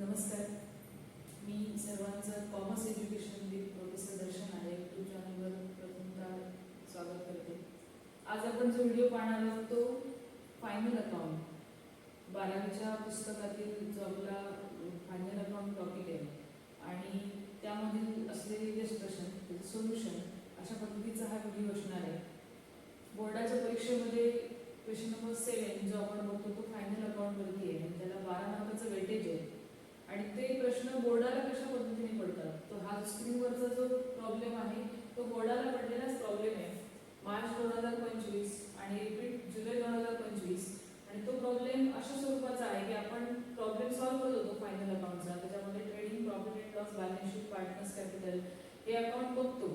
नमस्कार. मी सर्वांचं commerce education with professor दर्शन आहे यूट्यूब चॅनलवर प्रथमतः स्वागत करते. आज आपण जो व्हिडिओ पाहणार आहोत तो फायनल अकाउंट 12वीच्या पुस्तकातील जो आपला फायनल अकाउंट टॉपिक आहे आणि त्यामधील असलेले डिस्कशन त्याचं सोल्युशन अशा पद्धतीचा हा व्हिडिओ असणार आहे. बोर्डाच्या परीक्षेमध्ये क्वेश्चन नंबर 7 जो आपण बघतो तो फायनल अकाउंटवरती आहे आणि त्याला 12 मार्काचं वेटेज आहे आणि ते प्रश्न बोर्डाला कशा पद्धतीने पडतात. तो हा स्क्रीनवरचा जो प्रॉब्लेम आहे तो बोर्डाला पडलेलाच प्रॉब्लेम आहे. मार्च 2025 आणि रिपीट जुलै 2025 आणि तो प्रॉब्लेम अशा स्वरूपाचा आहे की आपण प्रॉब्लेम सॉल्व्ह करत होतो फायनल अकाउंटचा. त्याच्यामध्ये trading, profit and loss, balance sheet, partners capital हे अकाउंट बघतो.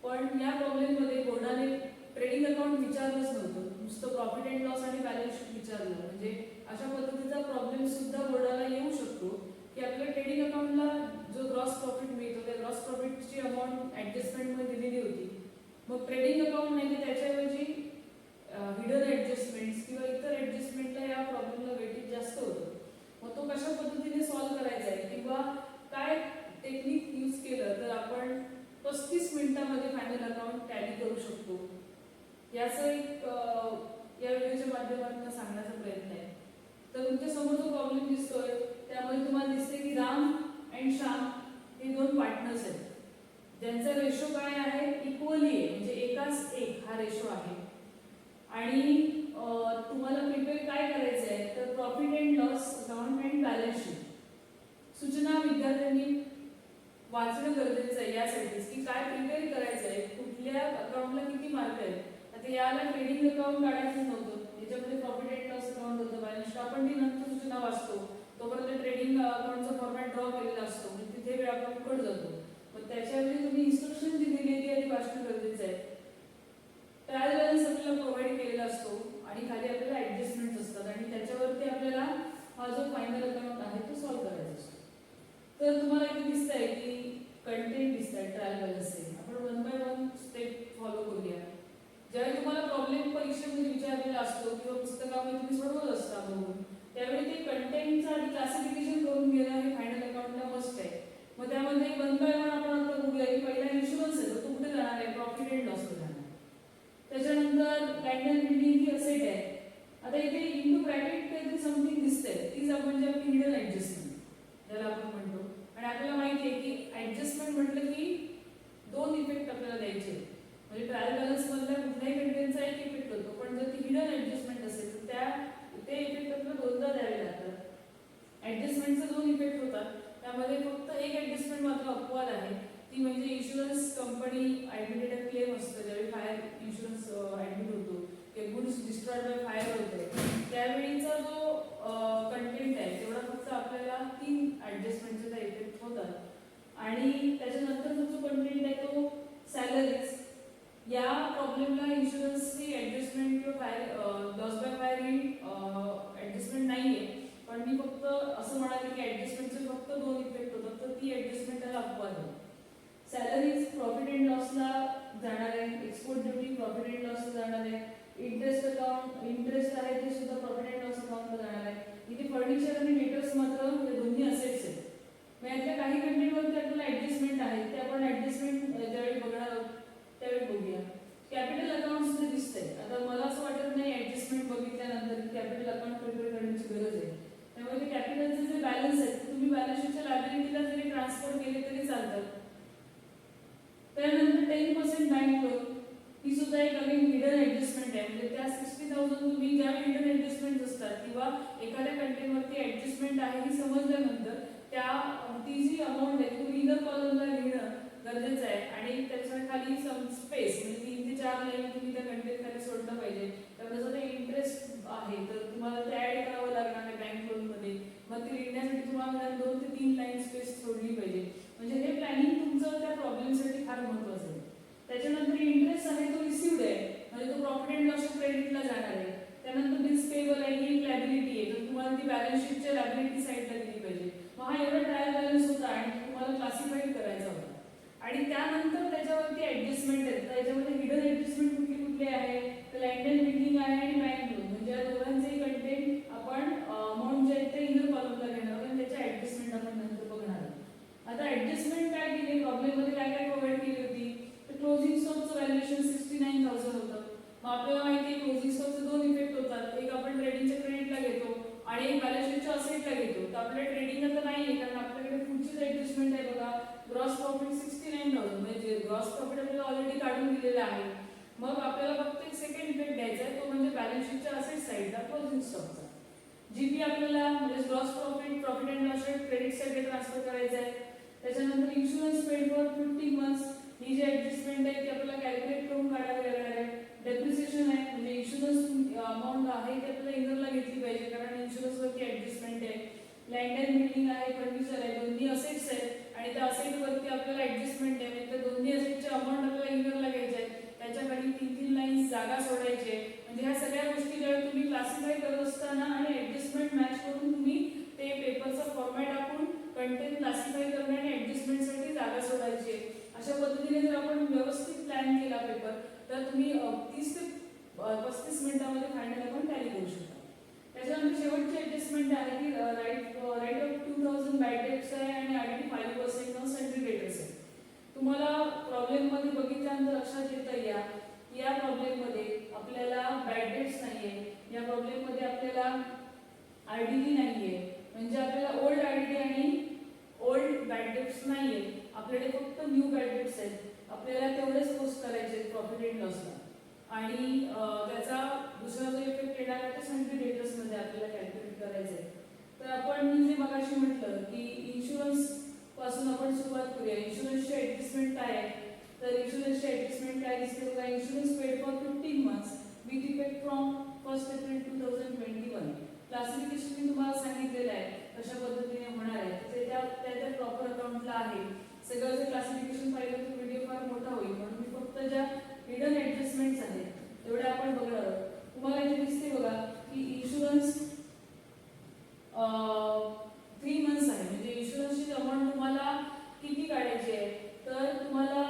पण या प्रॉब्लेममध्ये बोर्डाने ट्रेडिंग अकाउंट विचारलंच नव्हतं, नुसतं प्रॉफिट अँड लॉस आणि बॅलन्स शीट विचारलं. म्हणजे अशा पद्धतीचा प्रॉब्लेम सुद्धा बोर्डाला येऊ शकतो की आपल्या ट्रेडिंग अकाउंटला जो ग्रॉस प्रॉफिट मिळतो त्या ग्रॉस प्रॉफिटची अमाऊंट ॲडजस्टमेंटमध्ये दिलेली होती. मग ट्रेडिंग अकाउंट नाही तर त्याच्याऐवजी हिडन ॲडजस्टमेंट्स किंवा इतर ॲडजस्टमेंटला या प्रॉब्लेमला वेटेज जास्त होतं. मग तो कशा पद्धतीने सॉल्व्ह करायचा आहे किंवा काय टेक्निक यूज केलं तर आपण 35 मिनिटांमध्ये फायनल अकाउंट टॅली करू शकतो, याचं एक या व्हिडिओच्या माध्यमातून सांगण्याचा प्रयत्न आहे. तर तुमच्या समोर जो प्रॉब्लेम दिसतोय त्यामध्ये तुम्हाला दिसते की राम अँड श्याम हे दोन पार्टनर्स आहेत ज्यांचा रेशो काय आहे, इक्वली आहे, म्हणजे एकाच एक हा रेशो आहे. आणि तुम्हाला प्रिपेअर काय करायचं आहे तर profit and loss account and balance sheet. सूचना विद्यार्थ्यांनी वाचणं गरजेचं आहे यासाठीच की काय प्रिपेअर करायचं आहे, कुठल्या अकाउंटला किती मार्क आहेत. आता याला ट्रेडिंग अकाउंट काढायचं नव्हतं, याच्यामध्ये प्रॉफिट अँड लॉस अकाउंट होतं, बॅलन्स शीट आपण ती नंतर सूचना वाचतो तोपर्यंत ट्रेडिंग अकाउंटचा फॉर्मॅट ड्रॉ केलेला असतो, म्हणजे तिथे वेळ आपण कट जातो. मग त्याच्यावेळी तुम्ही इन्स्ट्रक्शन जी दिली ती आधी वाचणं गरजेचं आहे. ट्रायल बॅलन्स आपल्याला प्रोव्हाइड केलेला असतो आणि खाली आपल्याला ॲडजस्टमेंट्स असतात आणि त्याच्यावरती आपल्याला हा जो फायनल अकाउंट आहे तो सॉल्व्ह करायचा असतो. तर तुम्हाला इथे दिसतंय की कंटेंट दिसत आहे ट्रायल बॅलन्सचे. आपण 1 बाय 1 स्टेप फॉलो करूया. ज्यावेळी तुम्हाला प्रॉब्लेम परीक्षेमध्ये विचारलेला असतो किंवा पुस्तकामध्ये तुम्ही सोडवत असता बघून त्यावेळी ते कंटेंटचं आधी क्लासिफिकेशन करून घेणं हे फायनल अकाउंटला मस्ट आहे. मग त्यामध्ये 1 बाय 1 आपण आता बघूया की पहिला इन्शुरन्स आहे तो कुठे जाणार आहे, प्रॉफिट अँड लॉसला जाणार. त्याच्यानंतर land and building he asset आहे. आता इथे इंटू ब्रॅकेट काहीतरी समथिंग दिसतंय, तीच आपण जे आपली हिडन ॲडजस्टमेंट ज्याला आपण म्हणतो. आणि आपल्याला माहिती आहे की ॲडजस्टमेंट म्हटलं की 2 इफेक्ट आपल्याला द्यायचे, म्हणजे ट्रायल बॅलन्स मधल्या कुठल्याही कंटेंटचा एक इफेक्ट होतो, पण जर ती हिडन ॲडजस्टमेंट असेल तर ते इफेक्ट आपल्याला 2दा द्यावे लागतात. ॲडजस्टमेंटचे 2 इफेक्ट होतात, त्यामध्ये फक्त एक ॲडजस्टमेंट मात्र अपवाद आहे, ती म्हणजे इन्शुरन्स कंपनी ॲडमिटेड क्लेम असतं ज्यावेळी फायर इन्शुरन्स ॲडमिट होतो किंवा गुड्स डिस्ट्रॉयड बाय फायर होते त्यावेळीचा जो कंटेंट आहे तेवढा फक्त आपल्याला 3 ॲडजस्टमेंटचे त्या इफेक्ट होतात. आणि त्याच्यानंतरचा जो कंटेंट आहे तो सॅलरीज. या प्रॉब्लेमला इन्शुरन्सची ॲडजस्टमेंट किंवा fire loss by fire he adjustment नाही आहे, पण मी फक्त असं म्हणाले की ॲडजस्टमेंटचे फक्त 2 इफेक्ट होतात तर ती ॲडजस्टमेंट त्याला अपवाद आहे. सॅलरीज प्रॉफिट अँड लॉसला जाणार आहे, एक्सपोर्ट ड्युटी प्रॉफिट अँड लॉसला जाणार आहे, इंटरेस्ट अकाउंट इंटरेस्ट आहे ते सुद्धा प्रॉफिट अँड लॉस अकाउंटला जाणार आहे. इथे फर्निचर आणि डेटर्स मात्र हे दोन्ही असेट्स आहेत. मग यातल्या काही कंटेंटवरती आपल्याला ॲडजस्टमेंट आहे ते आपण ॲडजस्टमेंट ज्यावेळी बघणार आहोत त्यावेळी बघूया. कॅपिटल अकाउंट्स जे दिसतंय, आता मला असं वाटत नाही ॲडजस्टमेंट बघितल्यानंतर कॅपिटल अकाउंट प्रिपेअर करण्याची गरज आहे. त्यामुळे ते कॅपिटलचे जे बॅलन्स आहेत तुम्ही बॅलन्स शीटच्या लायबिलिटीला जरी ट्रान्सफर केले तरी चालतात. त्यानंतर 10% बँक लोन ही सुद्धा एक अगेन हिडन ॲडजस्टमेंट आहे, म्हणजे त्या 60,000 तुम्ही ज्या हिडन ॲडजस्टमेंट असतात किंवा एखाद्या कंटेंटवरती ॲडजस्टमेंट आहे ही समजल्यानंतर ती जी अमाऊंट आहे तुम्ही इनर कॉलमला लिहिणं गरजेचं आहे आणि त्याच्या खाली सम स्पेस म्हणजे 3 ते 4 लाईन तुम्ही त्या कंटेंट खाली सोडलं पाहिजे. त्यामुळे जर इंटरेस्ट आहे तर तुम्हाला ते ॲड करावं लागणार आहे बँक लोनमध्ये. मग ते लिहिण्यासाठी तुम्हाला 2 ते 3 लाईन स्पेस सोडली पाहिजे. म्हणजे हे प्लॅनिंग तुमचं त्या प्रॉब्लेमसाठी फार महत्त्वाचं आहे. त्याच्यानंतर इंटरेस्ट आहे तो रिसिव्ड आहे, म्हणजे तो प्रॉफिट अँड लॉस क्रेडिटला जाणार आहे. त्यानंतर बिल्स पेबल आहे ही एक लायबिलिटी आहे, तर तुम्हाला ती बॅलन्स शीटच्या लायबिलिटी साईडला दिली पाहिजे. मग हा एवढा ट्रायल बॅलन्स होता आणि तुम्हाला क्लासिफाईड करायचा होता. आणि त्यानंतर त्याच्यावरती ॲडजस्टमेंट आहेत, तर याच्यामध्ये हिडन ॲडजस्टमेंट कुठली आहे तर लँड अँड बिल्डिंग आहे आणि बँक लोन, म्हणजे या दोघांचेही कंटेंट आपण अमाऊंट जे आहे ते इनर कॉलमला घेणार आणि त्याच्या आपल्या ट्रेडिंगला तर नाही आहे, कारण आपल्याकडे पुढचीच ऍडजस्टमेंट आहे बघा. ग्रॉस प्रॉफिट 69,000, म्हणजे ग्रॉस प्रॉफिट आपल्याला ऑलरेडी काढून दिलेलं आहे. मग आपल्याला फक्त एक सेकंड इफेक्ट द्यायचा आहे, तो म्हणजे बॅलन्स शीटच्या असेट साईडला क्लोजिंग स्टॉकचा. जीपी आपल्याला म्हणजे gross profit, profit and loss credit साईडला ट्रान्सफर करायचा आहे. त्याच्यानंतर इन्शुरन्स पेड फॉर 15 मंथ्स, ही जी ऍडजस्टमेंट आहे ती आपल्याला कॅल्क्युलेट करून काढावी लागणार आहे. डेप्रिसिएशन आहे, म्हणजे इन्शुरन्स अमाऊंट आहे ते आपल्याला इनरला घेतली पाहिजे, कारण इन्शुरन्स वरती ऍडजस्टमेंट आहे. लँड अँड बिल्डिंग आहे, फर्निचर आहे, दोन्ही असेट्स आहेत आणि त्या असेट वरती आपल्याला ऍडजस्टमेंट आहे, म्हणजे त्या दोन्ही असेटचे अमाऊंट आपल्याला इनरला घ्यायचे आहे. त्याच्याकडे 3-3 लाईन्स जागा सोडायचे. म्हणजे ह्या सगळ्या गोष्टी जेव्हा तुम्ही क्लासिफाय करत असताना आणि ऍडजस्टमेंट मॅच करून तुम्ही ते पेपरचा फॉर्मॅट आपण कंटेंट क्लासिफाय करणे आणि ऍडजस्टमेंटसाठी जागा सोडायची. अशा पद्धतीने जर आपण व्यवस्थित प्लॅन केला पेपर, तर तुम्ही 30 ते 35 मिनिटांमध्ये फायनल आपण टॅली करू शकता. त्याच्यानंतर शेवटची ऍडजस्टमेंट आहे की राईट ऑफ 2000 बॅड डेट्स आहे आणि आयडेंटी 5% ऑन सेंट्री डेटर्स आहे. तुम्हाला प्रॉब्लेम मध्ये बघितल्यानंतर लक्षात येतं या प्रॉब्लेम मध्ये आपल्याला बॅड डेट्स नाहीये, या प्रॉब्लेम मध्ये आपल्याला आयडीडी नाहीये, म्हणजे आपल्याला ओल्ड आयडीडी आणि ओल्ड बॅड डेट्स नाहीये, आपल्याकडे फक्त न्यू बॅड डेट्स आहेत. आपल्याला तेवढेच पोस्ट करायचे प्रॉफिट अँड लॉसला. आणि त्याचा दुसरा जो इफेक्ट येणार आहे तो सेंट्री डेटर्स मध्ये आपल्याला कॅल्क्युलेट करायचं आहे. तर आपण जे मगाशी म्हटलं की इन्शुरन्स पासून आपण सुरुवात करूया. इन्शुरन्सची ऍडजस्टमेंट काय आहे, तर इन्शुरन्सची ऍडजस्टमेंट काय दिसते बघा. Insurance paid for 15 months with effect from 1 April 2021. Classification मी तुम्हाला सांगितलेलं आहे कशा पद्धतीने होणार आहे, ते त्या प्रॉपर अकाउंटला आहे. सगळं जे क्लासिफिकेशन पाहिलं तर व्हिडिओ फार मोठा होईल, म्हणून मी फक्त ज्या हिडन ऍडजस्टमेंट्स आहेत तेवढ्या आपण बघणार आहोत. तुम्हाला इथे दिसते बघा की इन्शुरन्स 3 मंथ्स आहे, म्हणजे इन्शुरन्सची अमाऊंट तुम्हाला किती काढायची आहे, तर तुम्हाला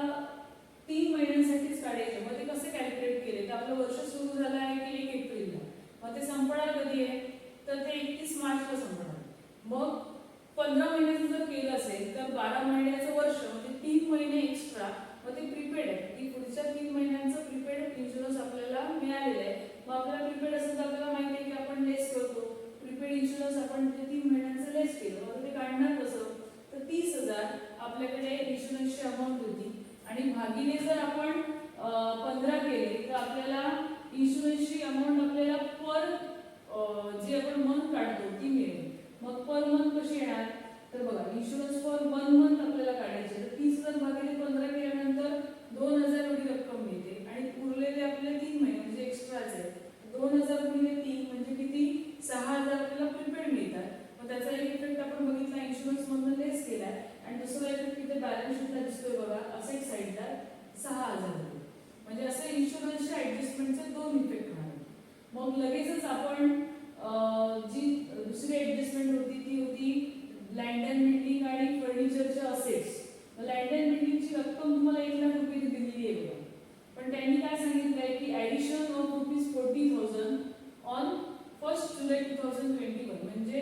3 महिन्यांसाठीच काढायचे. मग ते कसे कॅल्क्युलेट केले, तर आपलं वर्ष सुरू झालं आहे की 1 एप्रिलला, मग ते संपणार कधी आहे, तर ते 31 मार्चला संपणार. मग 15 महिन्याचं जर केलं असेल तर 12 महिन्याचं वर्ष, म्हणजे 3 महिने एक्स्ट्रा. मग ते प्रीपेड आहे की पुढच्या 3 महिन्यांचं प्रीपेड इन्शुरन्स आपल्याला मिळालेलं आहे. मग आपल्याला प्रीपेड असेल तर आपल्याला माहिती आहे की आपण लेस करतो. प्रीपेड इन्शुरन्स आपण 3 महिन्यांचं लेस केलं, मग ते काढणार कसं, तर 30,000 आपल्याकडे इन्शुरन्सची अमाऊंट होती आणि भागिले जर आपण 15 केले तर आपल्याला इन्शुरन्सची अमाऊंट आपल्याला पर जे आपण मंथ काढतो ती मिळेल. मग पर मंथ कशी येणार, तर बघा इन्शुरन्स फॉर 1 मंथ आपल्याला काढायचे, तर 30,000 भागिले 15 केल्यानंतर 2,000 एवढी रक्कम मिळते आणि उरलेले आपल्याला 3 महिने म्हणजे एक्स्ट्राच आहे. 2,000 गुणिले 3 म्हणजे किती, 6,000 आपल्याला प्रीपेड मिळतात. मग त्याचा एक इफेक्ट आपण बघितला इन्शुरन्स मधून लेस केलाय आणि दुसरा इफेक्ट तिथे बॅलन्स शीटला दिसतोय बघा असेट साईडला 6,000 रुपये. म्हणजे असे इन्शुरन्सच्या ऍडजस्टमेंटचे 2 इफेक्ट होणार. मग लगेचच आपण जी दुसरी ऍडजस्टमेंट होती ती होती लँड अँड बिल्डिंग आणि फर्निचरच्या असेट्स. लँड अँड बिल्डिंगची रक्कम तुम्हाला 1 लाख रुपये दिलेली आहे बघा, पण त्यांनी काय सांगितलंय की ऍडिशन ऑफ ₹40,000 ऑन 1 जुलै 2021. म्हणजे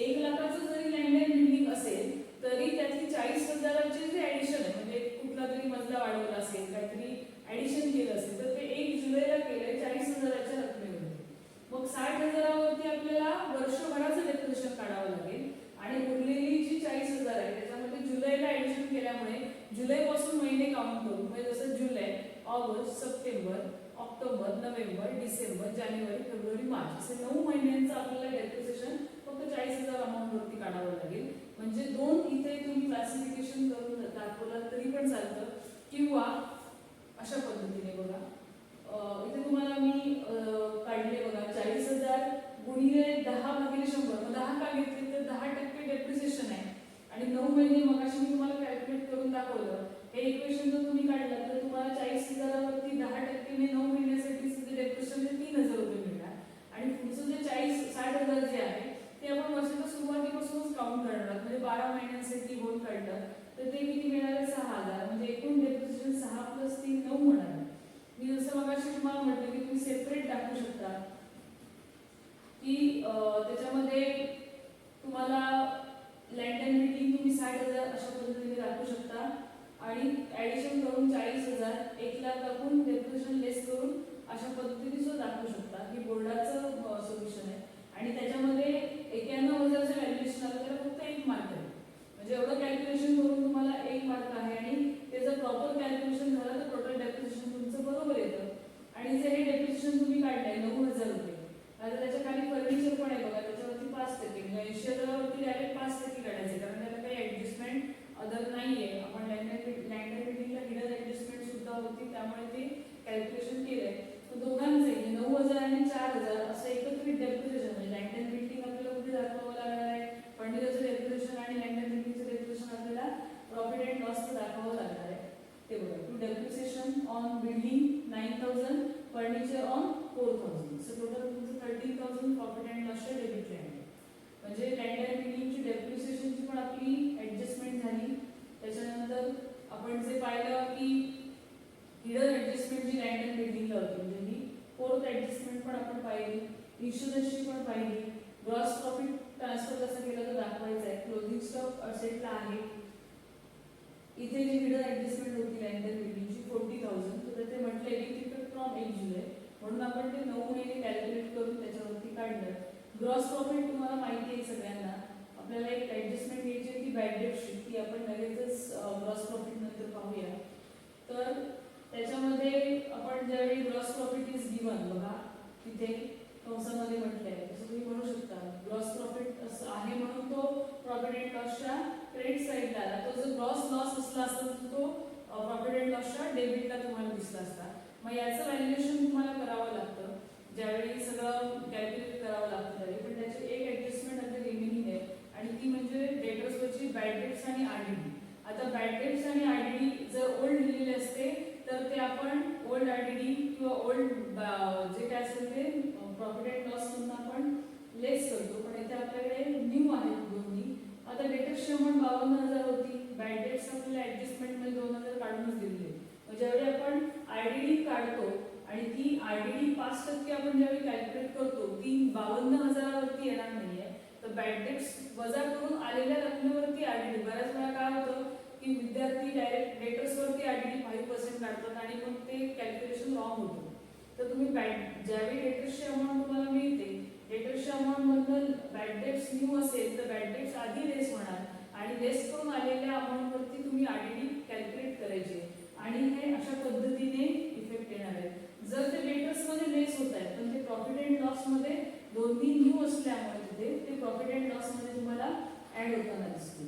1 लाखाचं जरी लँड अँड बिल्डिंग असेल तरी त्यातली 40,000चे जे ऍडिशन आहे, म्हणजे कुठला तरी मजला वाढवला असेल, काहीतरी ऍडिशन केलं असेल, तर ते 1 जुलैला केलंय 40,000च्या रकमेवर. मग 60,000वरती आपल्याला वर्षभराचं डेप्रिसिएशन काढावं लागेल आणि उरलेली जी 40,000 आहे त्याच्यामध्ये जुलैला ऍडिशन केल्यामुळे जुलैपासून महिने काउंट करून, म्हणजे जसं जुलै, August, September, October, November, December, जानेवारी, फेब्रुवारी, मार्च असे 9 महिन्यांचं आपल्याला डेप्रिसिएशन फक्त 40,000 अमाऊंटवरती काढावं लागेल. म्हणजे 2 इथे तुम्ही क्लासिफिकेशन करून दाखवलं तरी पण चालतं, किंवा अशा पद्धतीने बघा इथे तुम्हाला मी काढले बघा 40,000 गुणिले 10 भागिले 100. मग 10 का घेतले तर 10% डेप्रिसिएशन आहे आणि 9 महिने मगाशी मी तुम्हाला कॅल्क्युलेट करून दाखवलं. हे इक्वेशन जर तुम्ही काढलं तर तुम्हाला 40,000वरती 10% 9 महिन्यासाठी डेप्रिसिएशन 3,000 रुपये मिळणार आणि पुढचं जे 60,000 जे आहे ते आपण वर्षाच्या सुरुवातीपासूनच काउंट करणार, म्हणजे 12 महिन्यांसाठी होऊन काढलं तर ते किती मिळणार, 6,000. म्हणजे एकूण डेप्रिसिएशन 6 + 3 9 होणार. मी जसं मगाशी तुम्हाला म्हटलं की तुम्ही सेपरेट दाखवू शकता की त्याच्यामध्ये तुम्हाला लँड अँड बिल्डिंग तुम्ही 60,000 अशा पद्धतीने दाखवू शकता आणि ऍडिशन करून 40,000 1 लाख दाखवून डेप्रिसिएशन लेस करून अशा पद्धतीने सुद्धा दाखवू शकता. ही बोर्डाचं सोल्युशन आहे आणि त्याच्यामध्ये 91,000चं व्हॅल्युएशन आपल्याला त्यामुळे ते कॅल्क्युलेशन केलंय. दोघांचे 9,000 आणि 4,000 असं एकत्रित डेप्रिसिएशन म्हणजे लँड अँड बिल्डिंग आपल्याला कुठे दाखवावं लागणार आहे, फर्निचरचं डेप्रिसिएशन आणि लँड अँड बिल्डिंगचं डेप्रिसिएशन आपल्याला प्रॉफिट अँड लॉसचं दाखवावं लागणार आहे. ते बघा, to depreciation on building 9,000, furniture on 4,000, so total तुमचं 13,000 प्रॉफिट अँड लॉसच्या डेबिट लँड. म्हणजे लँड अँड बिल्डिंगची डेप्रिसिएशनची पण आपली ऍडजस्टमेंट झाली. त्याच्यानंतर आपण जे पाहिलं की हिडन ऍडजस्टमेंट जी लँड अँड बिल्डिंगला होती, म्हणजे ही फोर्थ ऍडजस्टमेंट पण आपण पाहिली, इन्शुरन्सची पण पाहिली. ग्रॉस प्रॉफिट ट्रान्सफर कसं केलं तर दाखवायचं आहे. क्लोजिंग स्टॉक असेटला आहे. इथे जी हिडन ऍडजस्टमेंट होती लँड अँड बिल्डिंगची 40,000, तर ते म्हटले की इफेक्ट फ्रॉम 1 जुलै, म्हणून आपण ते 9 महिने कॅल्क्युलेट करून त्याच्यावरती काढलं. ग्रॉस प्रॉफिट तुम्हाला माहिती आहे सगळ्यांना, आपल्याला एक ऍडजस्टमेंट घ्यायची होती बॅड डेट शीट, ती आपण लगेचच ग्रॉस प्रॉफिट नंतर पाहूया. तर त्याच्यामध्ये आपण ज्यावेळी ग्रॉस प्रॉफिट इज गिवन, बघा तिथे कंसामध्ये म्हटलंय, तसं तुम्ही म्हणू शकता ग्रॉस प्रॉफिट असं आहे म्हणून तो प्रॉफिट अँड लॉसच्या क्रेडिट साईडला आला. तो जर ग्रॉस लॉस असला असता तर तो प्रॉफिट अँड लॉसच्या डेबिटला तुम्हाला दिसला असता. मग याचं व्हॅल्युएशन तुम्हाला करावं लागतं ज्यावेळी सगळं कॅल्क्युलेट करावं लागतं त्यावेळी. पण त्याची एक ऍडजस्टमेंट आता रिमेनिंग आहे आणि ती म्हणजे डेटर्सवरची बॅड डेट्स आणि आरडीडी. आता बॅड डेट्स आणि आरडीडी जर ओल्ड लिहिलेले असते तर ते आपण ओल्ड आरडीडी किंवा ओल्ड जे काय असेल ते प्रॉफिट अँड लॉस म्हणून आपण लेस करतो. पण इथे आपल्याकडे न्यू आहेत दोन्ही. आता डेटर्सची अमाऊंट 52,000 होती, बॅड डेट्स आपल्याला ऍडजस्टमेंटमध्ये 2,000 काढूनच दिलेले. ज्यावेळी आपण आरडीडी काढतो आणि ती आरडीडी 5% आपण ज्यावेळी कॅल्क्युलेट करतो ती 52,000 वरती येणार नाहीये, तर बॅड डेट्स वजा करून आलेल्या रकमेवरती आरडीडी. बऱ्याच वेळा काय होतं की विद्यार्थी डायरेक्ट डेटर्सवरती आरडीडी 5% काढतात आणि मग ते कॅल्क्युलेशन रॉंग होतं. तर तुम्ही ज्यावेळी डेटर्सची अमाऊंट तुम्हाला मिळते, डेटर्सच्या अमाऊंट मधून बॅड डेट्स न्यू असेल तर बॅड डेट्स आधी लेस होणार आणि लेस करून आलेल्या अमाऊंट वरती तुम्ही आरडीडी कॅल्क्युलेट करायचे आणि हे अशा पद्धतीने इफेक्ट येणार आहे. जर ते डेटर्स मध्ये लेस होत आहे पण ते प्रॉफिट अँड लॉस मध्ये दोन्ही न्यू असल्यामुळे तिथे ते प्रॉफिट अँड लॉस मध्ये तुम्हाला ऍड होताना दिसतील.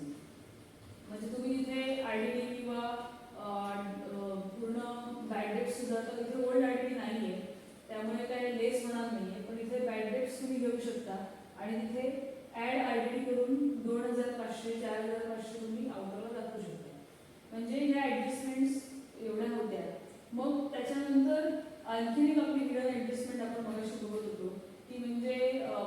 म्हणजे तुम्ही इथे आरडीडी किंवा पूर्ण बॅड डेट सुद्धा, तर इथे ओल्ड आरडीडी नाहीये त्यामुळे काय लेस होणार नाहीये, पण इथे बॅड डेट्स तुम्ही घेऊ शकता आणि तिथे ऍड आरडीडी करून 2,500 4,500 तुम्ही आउटरला दाखवू शकता. म्हणजे ह्या ऍडजस्टमेंट्स एवढ्या होत्या. मग त्याच्यानंतर आणखी एक आपली हिडन ऍडजस्टमेंट आपण मगाशी बघत होतो ती म्हणजे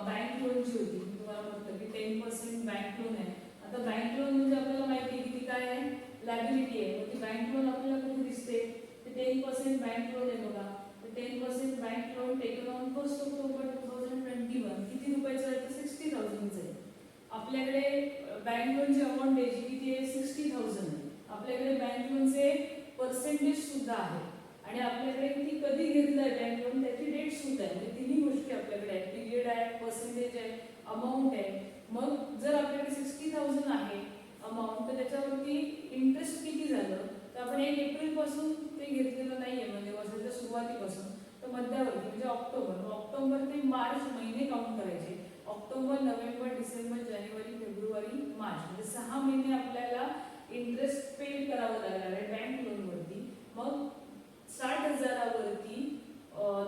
बँक लोनची होती. तुम्हाला म्हटलं की 10% बँक लोन आहे. आता बँक लोन म्हणजे आपल्याला माहिती आहे की ती काय आहे, लायबिलिटी आहे. मग ती बँक लोन आपल्याला कुठे दिसते, ते 10% बँक लोन आहे बघा. 10% bank loan taken on 1 October 2021 किती रुपयाचं आहे, तर 60,000 आहे. आपल्याकडे बँक लोनची अमाऊंट द्यायची किती आहे, 60,000 आहे. आपल्याकडे बँक लोनचे पर्सेंटेज सुद्धा आहे आणि आपल्याकडे ती कधी घेतलं आहे बँक लोन त्याची डेट सुद्धा आहे. म्हणजे तिन्ही गोष्टी आपल्याकडे आहेत, पिरियड आहे, पर्सेंटेज आहे, अमाऊंट आहे. मग जर आपल्याकडे 60,000 आहे अमाऊंट, तर त्याच्यावरती इंटरेस्ट किती झालं, तर आपण 1 एप्रिल पासून ते घेतलेलं नाहीये, म्हणजे वर्षाच्या सुरुवातीपासून तर मध्यावरती म्हणजे ऑक्टोबर ते मार्च महिने काउंट करायचे. ऑक्टोबर, नोव्हेंबर, डिसेंबर, जानेवारी, फेब्रुवारी, मार्च म्हणजे 6 महिने आपल्याला इंटरेस्ट पे करावं लागणार आहे बँक लोनवरती. मग 60,000 वरती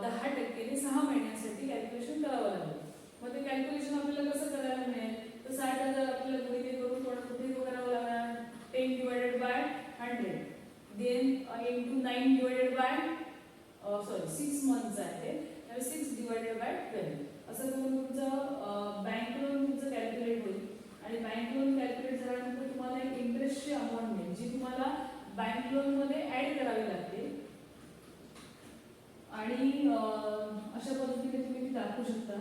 10% 6 महिन्यांसाठी कॅल्क्युलेशन करावं लागेल. मग ते कॅल्क्युलेशन आपल्याला कसं करायला मिळेल, तर 60,000 आपल्याला गुणिले करून थोडं कुठे करावं लागणार, 10 divided by 100 then into 9 divided by 6 months आहे ते 6 divided by 12 असं करून तुमचं बँक लोन तुमचं कॅल्क्युलेट होईल. आणि बँक लोन कॅल्क्युलेट झाल्यानंतर तुम्हाला एक इंटरेस्टची अमाऊंट मिळेल जी तुम्हाला बँक लोन मध्ये ऍड करावी लागते आणि अशा पद्धतीने तुम्ही ती दाखवू शकता.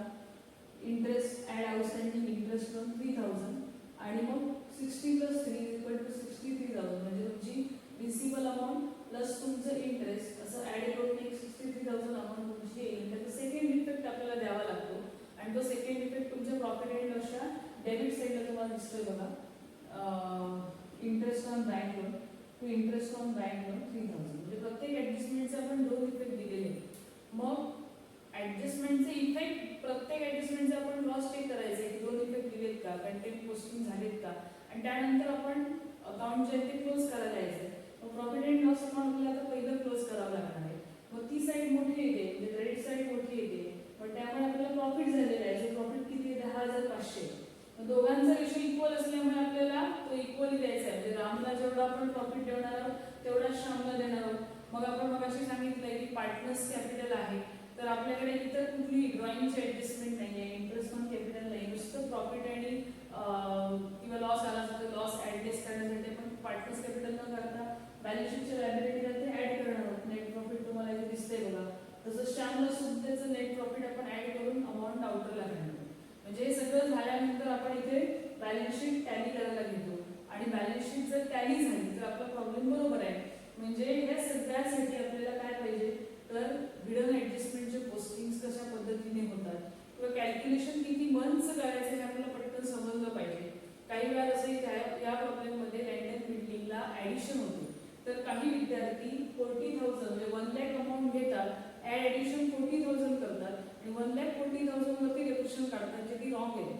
Interest add outstanding interest from 3,000 आणि मग 60 + 3 = 63,000 म्हणजे तुमची रिसिबल अमाऊंट प्लस तुमचं इंटरेस्ट असं ऍड करून एक 63,000 अमाऊंट तुमची येईल. त्याचा सेकंड इफेक्ट आपल्याला द्यावा लागतो आणि तो सेकंड इफेक्ट तुमच्या प्रॉफिट अँड लॉसच्या डेबिट साईडला तुम्हाला दिसतोय बघा. Interest on bank loan to interest on bank loan 3,000 म्हणजे प्रत्येक ऍडजस्टमेंटचे आपण 2 इफेक्ट दिलेले. मग ऍडजस्टमेंटचे इफेक्ट प्रत्येक ऍडजस्टमेंटचे आपण क्रॉस चेक करायचे की 2 इफेक्ट दिलेत का, कंटेंट पोस्टिंग झालेत का आणि त्यानंतर आपण अकाउंट जे ते क्लोज करायला यायचं. मग प्रॉफिट अँड लॉस अकाउंट आपल्याला आता पहिलं क्लोज करावं लागणार आहे. मग ती साईड मोठी येते, म्हणजे क्रेडिट साईड मोठी येते, पण त्यामुळे आपल्याला प्रॉफिट झालेला आहे. जो प्रॉफिट किती आहे 10,500. दोघांचा रेशो इक्वल असल्यामुळे आपल्याला तो इक्वली द्यायचा आहे. म्हणजे रामला जेवढा आपण प्रॉफिट देणार आहोत तेवढाच श्यामला देणार आहोत. मग आपण मगाशी सांगितलंय की पार्टनर्स कॅपिटल आहे, तर आपल्याकडे इतर कुठली ड्रॉइंगची ऍडजस्टमेंट नाही आहे, इंटरेस्ट ऑन कॅपिटल नाही, नुसतं प्रॉफिट आणि किंवा लॉस आला तर लॉस ऍडजस्ट करण्यासाठी आपण पार्टनर्स कॅपिटल न करता बॅलन्स शीटच्या लायबिलिटीला ते ऍड करणार आहोत. नेट प्रॉफिट तुम्हाला इथे दिसतंय बघा. तसं श्यामला सुद्धा त्याचं नेट प्रॉफिट आपण ऍड करून अमाऊंट आउटरला करणार. म्हणजे हे सगळं झाल्यानंतर आपण इथे बॅलन्स शीट टॅली करायला घेतो आणि बॅलन्स शीट जर टॅली झाली तर आपला प्रॉब्लेम बरोबर आहे. म्हणजे या सगळ्यासाठी आपल्याला काय पाहिजे तर हिडन ऍडजस्टमेंटचे पोस्टिंग्स कशा पद्धतीने होतात किंवा कॅल्क्युलेशन किती मंथचं करायचं हे आपल्याला पटकन समजलं पाहिजे. काही वेळा असं या प्रॉब्लेममध्ये रँडम बिल्डिंगला ऍडिशन होते, तर काही विद्यार्थी 40,000 म्हणजे 1,00,000 अमाऊंट घेतात, ऍडिशन 40,000 करतात आणि 1,40,000 वरती डेप्रिशन काढतात, जे की रॉंग आहे.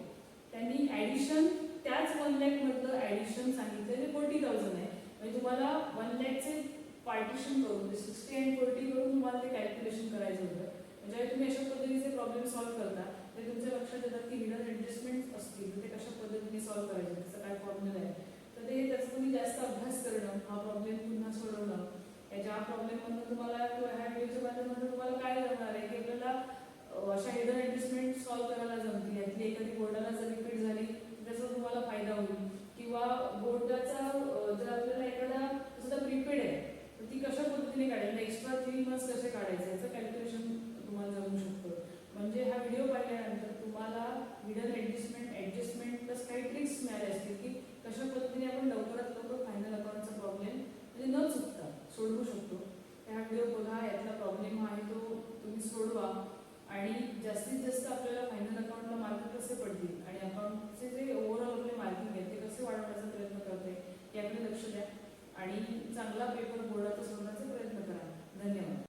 त्यांनी ऍडिशन त्याच 1,00,000 मधलं ऍडिशन सांगितलं जे 40,000 आहे. म्हणजे तुम्हाला 1,00,000चे पार्टिशन करून 60 आणि 40 करून तुम्हाला ते कॅल्क्युलेशन करायचं होतं. म्हणजे तुम्ही अशा पद्धतीचे प्रॉब्लेम सॉल्व्ह करता ते तुमच्या लक्षात येतात की हिडन ऍडजस्टमेंट असतील तर ते कशा पद्धतीने सॉल्व्ह करायचे, त्याचा काय फॉर्म्युला आहे. तर ते त्याचा तुम्ही जास्त अभ्यास करणं, हा प्रॉब्लेम पुन्हा सोडवणं, ज्या प्रॉब्लेममधून तुम्हाला किंवा ह्या व्हिडिओच्या माध्यमातून तुम्हाला काय जमणार आहे की आपल्याला अशा हिडन ऍडजस्टमेंट सॉल्व्ह करायला जमतील. यातली एखादी बोर्डाला जर रिपीट झाली त्याचा तुम्हाला फायदा होईल, किंवा बोर्डाचा जर आपल्याला एखादा सुद्धा प्रीपेड आहे तर ती कशा पद्धतीने काढायची, एक्स्ट्रा 3 मंथ्स कसे काढायचे याचं कॅल्क्युलेशन तुम्हाला जमू शकतं. म्हणजे हा व्हिडिओ पाहिल्यानंतर तुम्हाला हिडन ऍडजस्टमेंट प्लस काही ट्रिक्स मिळाले असतील की कशा पद्धतीने आपण लवकरात लवकर फायनल अकाउंटचा प्रॉब्लेम म्हणजे न चुकता सोडवू शकतो. हा व्हिडिओ बघा, यातला प्रॉब्लेम हा आहे तो तुम्ही सोडवा आणि जास्तीत जास्त आपल्याला फायनल अकाउंटला मार्क कसे पडतील आणि अकाउंटचे जे ओव्हरऑल आपले मार्किंग आहे ते कसे वाढवण्याचा प्रयत्न करते याकडे लक्ष द्या आणि चांगला पेपर बोर्डात सोडवण्याचा प्रयत्न करा. धन्यवाद.